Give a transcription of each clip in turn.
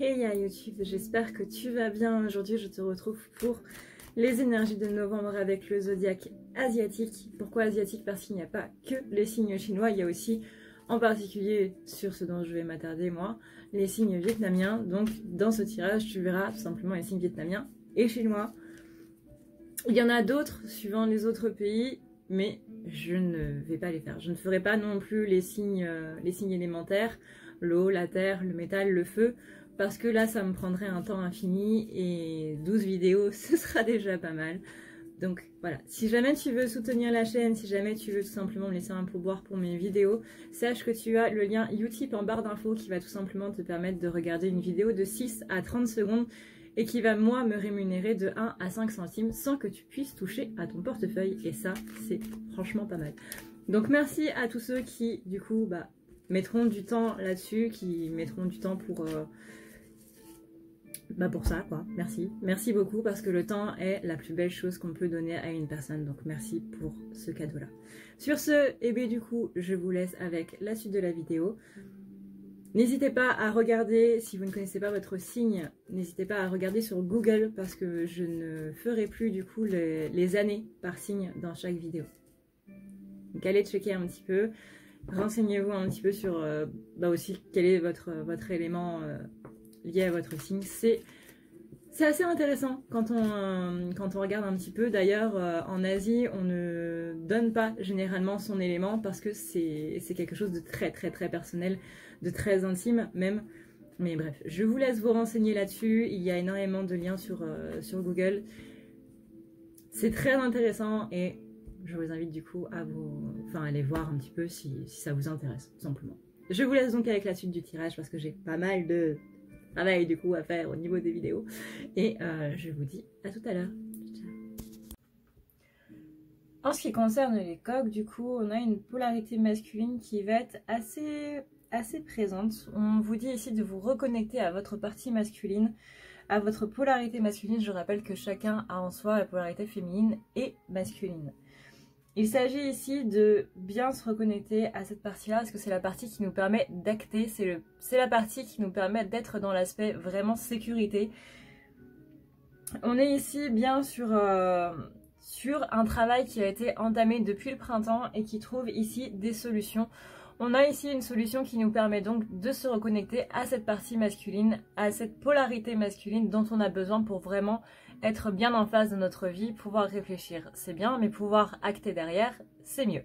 Hey à YouTube, j'espère que tu vas bien. Aujourd'hui je te retrouve pour les énergies de novembre avec le zodiaque asiatique. Pourquoi asiatique? Parce qu'il n'y a pas que les signes chinois, il y a aussi en particulier, sur ce dont je vais m'attarder moi, les signes vietnamiens. Donc dans ce tirage tu verras tout simplement les signes vietnamiens et chinois. Il y en a d'autres suivant les autres pays, mais je ne vais pas les faire. Je ne ferai pas non plus les signes élémentaires, l'eau, la terre, le métal, le feu, parce que là ça me prendrait un temps infini et 12 vidéos ce sera déjà pas mal. Donc voilà, si jamais tu veux soutenir la chaîne, si jamais tu veux tout simplement me laisser un pourboire pour mes vidéos, sache que tu as le lien Utip en barre d'infos qui va tout simplement te permettre de regarder une vidéo de 6 à 30 secondes et qui va moi me rémunérer de 1 à 5 centimes sans que tu puisses toucher à ton portefeuille, et ça c'est franchement pas mal. Donc merci à tous ceux qui du coup mettront du temps là-dessus, qui mettront du temps pour ça quoi. Merci beaucoup, parce que le temps est la plus belle chose qu'on peut donner à une personne, donc merci pour ce cadeau là. Sur ce, et bien du coup je vous laisse avec la suite de la vidéo. N'hésitez pas à regarder, si vous ne connaissez pas votre signe, n'hésitez pas à regarder sur Google, parce que je ne ferai plus du coup les années par signe dans chaque vidéo. Donc allez checker un petit peu, renseignez-vous un petit peu sur aussi quel est votre élément lié à votre signe. C'est assez intéressant quand on regarde un petit peu. D'ailleurs, en Asie, on ne donne pas généralement son élément parce que c'est quelque chose de très personnel, de très intime même. Mais bref, je vous laisse vous renseigner là-dessus. Il y a énormément de liens sur Google. C'est très intéressant et je vous invite du coup à aller voir un petit peu si ça vous intéresse, tout simplement. Je vous laisse donc avec la suite du tirage parce que j'ai pas mal de travail du coup à faire au niveau des vidéos, et je vous dis à tout à l'heure. En ce qui concerne les coqs, du coup on a une polarité masculine qui va être assez présente. On vous dit ici de vous reconnecter à votre partie masculine, à votre polarité masculine. Je rappelle que chacun a en soi la polarité féminine et masculine. Il s'agit ici de bien se reconnecter à cette partie-là, parce que c'est la partie qui nous permet d'acter, c'est la partie qui nous permet d'être dans l'aspect vraiment sécurité. On est ici bien sur un travail qui a été entamé depuis le printemps et qui trouve ici des solutions. On a ici une solution qui nous permet donc de se reconnecter à cette partie masculine, à cette polarité masculine dont on a besoin pour vraiment être bien en phase de notre vie. Pouvoir réfléchir, c'est bien, mais pouvoir acter derrière, c'est mieux.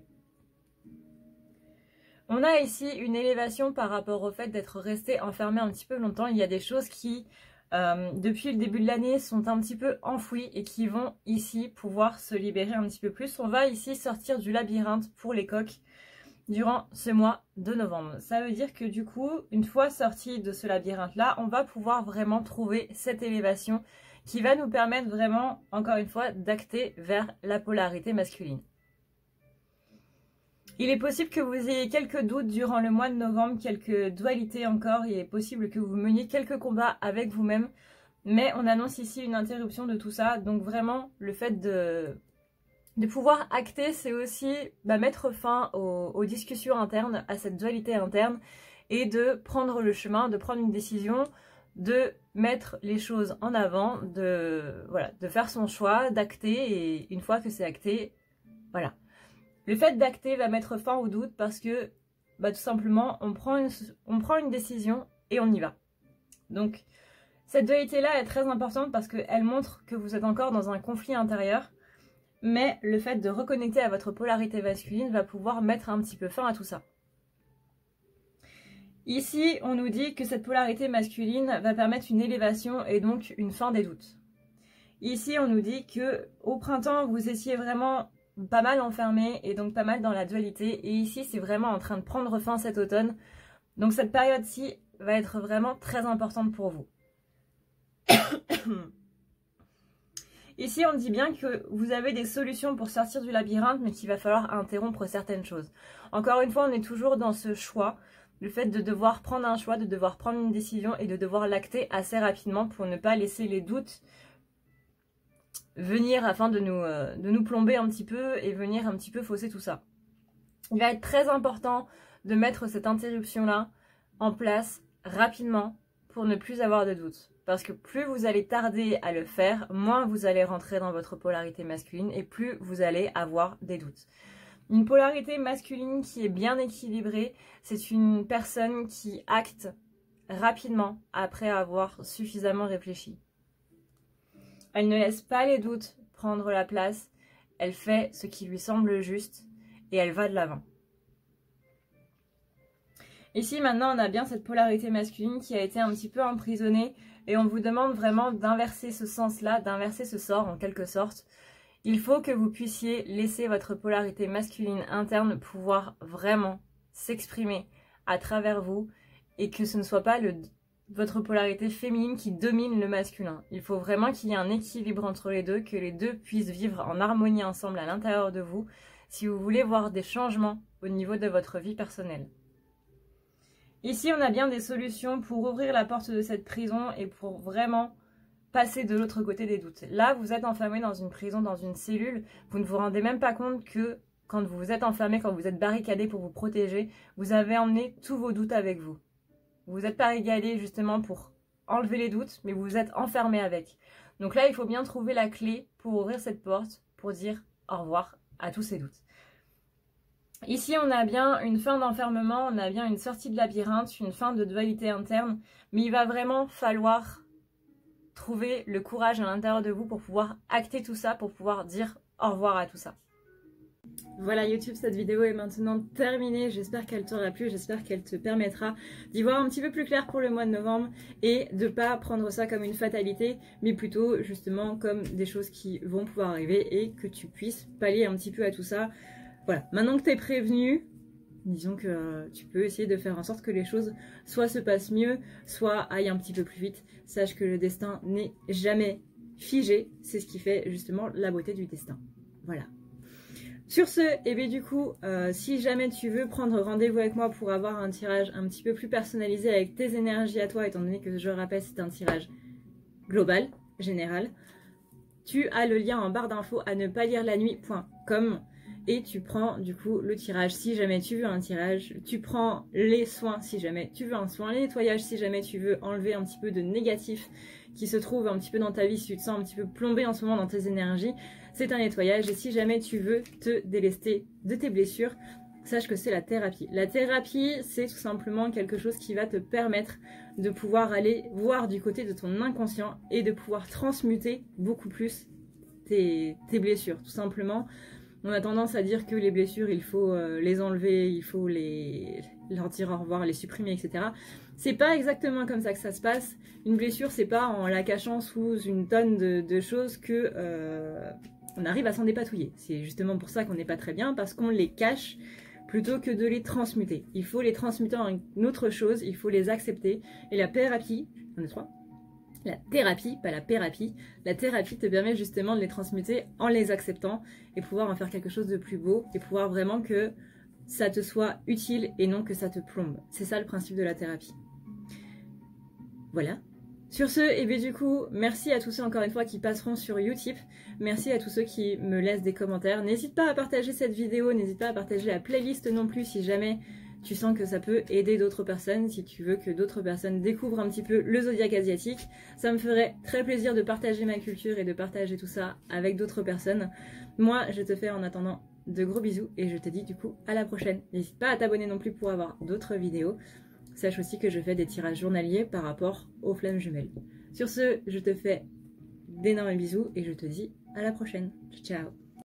On a ici une élévation par rapport au fait d'être resté enfermé un petit peu longtemps. Il y a des choses qui, depuis le début de l'année, sont un petit peu enfouies et qui vont ici pouvoir se libérer un petit peu plus. On va ici sortir du labyrinthe pour les coqs durant ce mois de novembre. Ça veut dire que du coup, une fois sorti de ce labyrinthe-là, on va pouvoir vraiment trouver cette élévation qui va nous permettre vraiment, encore une fois, d'acter vers la polarité masculine. Il est possible que vous ayez quelques doutes durant le mois de novembre, quelques dualités encore. Il est possible que vous meniez quelques combats avec vous-même, mais on annonce ici une interruption de tout ça. Donc vraiment, le fait de pouvoir acter, c'est aussi mettre fin aux discussions internes, à cette dualité interne, et de prendre le chemin, de prendre une décision, de mettre les choses en avant, de faire son choix, d'acter, et une fois que c'est acté, voilà. Le fait d'acter va mettre fin au doute parce que tout simplement on prend une décision et on y va. Donc cette dualité-là est très importante parce qu'elle montre que vous êtes encore dans un conflit intérieur, mais le fait de reconnecter à votre polarité masculine va pouvoir mettre un petit peu fin à tout ça. Ici, on nous dit que cette polarité masculine va permettre une élévation et donc une fin des doutes. Ici, on nous dit que au printemps, vous étiez vraiment pas mal enfermé et donc pas mal dans la dualité. Et ici, c'est vraiment en train de prendre fin cet automne. Donc cette période-ci va être vraiment très importante pour vous. Ici, on dit bien que vous avez des solutions pour sortir du labyrinthe, mais qu'il va falloir interrompre certaines choses. Encore une fois, on est toujours dans ce choix. Le fait de devoir prendre un choix, de devoir prendre une décision et de devoir l'acter assez rapidement pour ne pas laisser les doutes venir afin de nous plomber un petit peu et venir un petit peu fausser tout ça. Il va être très important de mettre cette interruption-là en place rapidement pour ne plus avoir de doutes. Parce que plus vous allez tarder à le faire, moins vous allez rentrer dans votre polarité masculine et plus vous allez avoir des doutes. Une polarité masculine qui est bien équilibrée, c'est une personne qui acte rapidement après avoir suffisamment réfléchi. Elle ne laisse pas les doutes prendre la place, elle fait ce qui lui semble juste et elle va de l'avant. Ici maintenant on a bien cette polarité masculine qui a été un petit peu emprisonnée et on vous demande vraiment d'inverser ce sens-là, d'inverser ce sort en quelque sorte. Il faut que vous puissiez laisser votre polarité masculine interne pouvoir vraiment s'exprimer à travers vous et que ce ne soit pas votre polarité féminine qui domine le masculin. Il faut vraiment qu'il y ait un équilibre entre les deux, que les deux puissent vivre en harmonie ensemble à l'intérieur de vous si vous voulez voir des changements au niveau de votre vie personnelle. Ici, on a bien des solutions pour ouvrir la porte de cette prison et pour vraiment passer de l'autre côté des doutes. Là, vous êtes enfermé dans une prison, dans une cellule, vous ne vous rendez même pas compte que quand vous vous êtes enfermé, quand vous êtes barricadé pour vous protéger, vous avez emmené tous vos doutes avec vous. Vous n'êtes pas régalé justement pour enlever les doutes, mais vous vous êtes enfermé avec. Donc là, il faut bien trouver la clé pour ouvrir cette porte, pour dire au revoir à tous ces doutes. Ici, on a bien une fin d'enfermement, on a bien une sortie de labyrinthe, une fin de dualité interne, mais il va vraiment falloir trouver le courage à l'intérieur de vous pour pouvoir acter tout ça, pour pouvoir dire au revoir à tout ça. Voilà YouTube, cette vidéo est maintenant terminée, j'espère qu'elle t'aura plu, j'espère qu'elle te permettra d'y voir un petit peu plus clair pour le mois de novembre et de ne pas prendre ça comme une fatalité, mais plutôt justement comme des choses qui vont pouvoir arriver et que tu puisses pallier un petit peu à tout ça. Voilà, maintenant que tu es prévenu, disons que tu peux essayer de faire en sorte que les choses soit se passent mieux, soit aillent un petit peu plus vite. Sache que le destin n'est jamais figé, c'est ce qui fait justement la beauté du destin. Voilà. Sur ce, et bien du coup, si jamais tu veux prendre rendez-vous avec moi pour avoir un tirage un petit peu plus personnalisé avec tes énergies à toi, étant donné que je rappelle c'est un tirage global, général, tu as le lien en barre d'infos à ne pas lire la nuit.com. Et tu prends du coup le tirage si jamais tu veux un tirage, tu prends les soins si jamais tu veux un soin, les nettoyages si jamais tu veux enlever un petit peu de négatif qui se trouve un petit peu dans ta vie, si tu te sens un petit peu plombé en ce moment dans tes énergies, c'est un nettoyage. Et si jamais tu veux te délester de tes blessures, sache que c'est la thérapie. La thérapie, c'est tout simplement quelque chose qui va te permettre de pouvoir aller voir du côté de ton inconscient et de pouvoir transmuter beaucoup plus tes blessures, tout simplement. On a tendance à dire que les blessures, il faut les enlever, il faut leur dire au revoir, les supprimer, etc. C'est pas exactement comme ça que ça se passe. Une blessure, c'est pas en la cachant sous une tonne de choses que on arrive à s'en dépatouiller. C'est justement pour ça qu'on n'est pas très bien, parce qu'on les cache plutôt que de les transmuter. Il faut les transmuter en une autre chose, il faut les accepter. Et la thérapie, on est trois. La thérapie, pas la pérapie, la thérapie te permet justement de les transmuter en les acceptant et pouvoir en faire quelque chose de plus beau et pouvoir vraiment que ça te soit utile et non que ça te plombe. C'est ça le principe de la thérapie. Voilà. Sur ce, et bien du coup, merci à tous ceux encore une fois qui passeront sur Utip. Merci à tous ceux qui me laissent des commentaires. N'hésite pas à partager cette vidéo, n'hésite pas à partager la playlist non plus si jamais tu sens que ça peut aider d'autres personnes, si tu veux que d'autres personnes découvrent un petit peu le zodiaque asiatique. Ça me ferait très plaisir de partager ma culture et de partager tout ça avec d'autres personnes. Moi, je te fais en attendant de gros bisous et je te dis du coup à la prochaine. N'hésite pas à t'abonner non plus pour avoir d'autres vidéos. Sache aussi que je fais des tirages journaliers par rapport aux flammes jumelles. Sur ce, je te fais d'énormes bisous et je te dis à la prochaine. Ciao!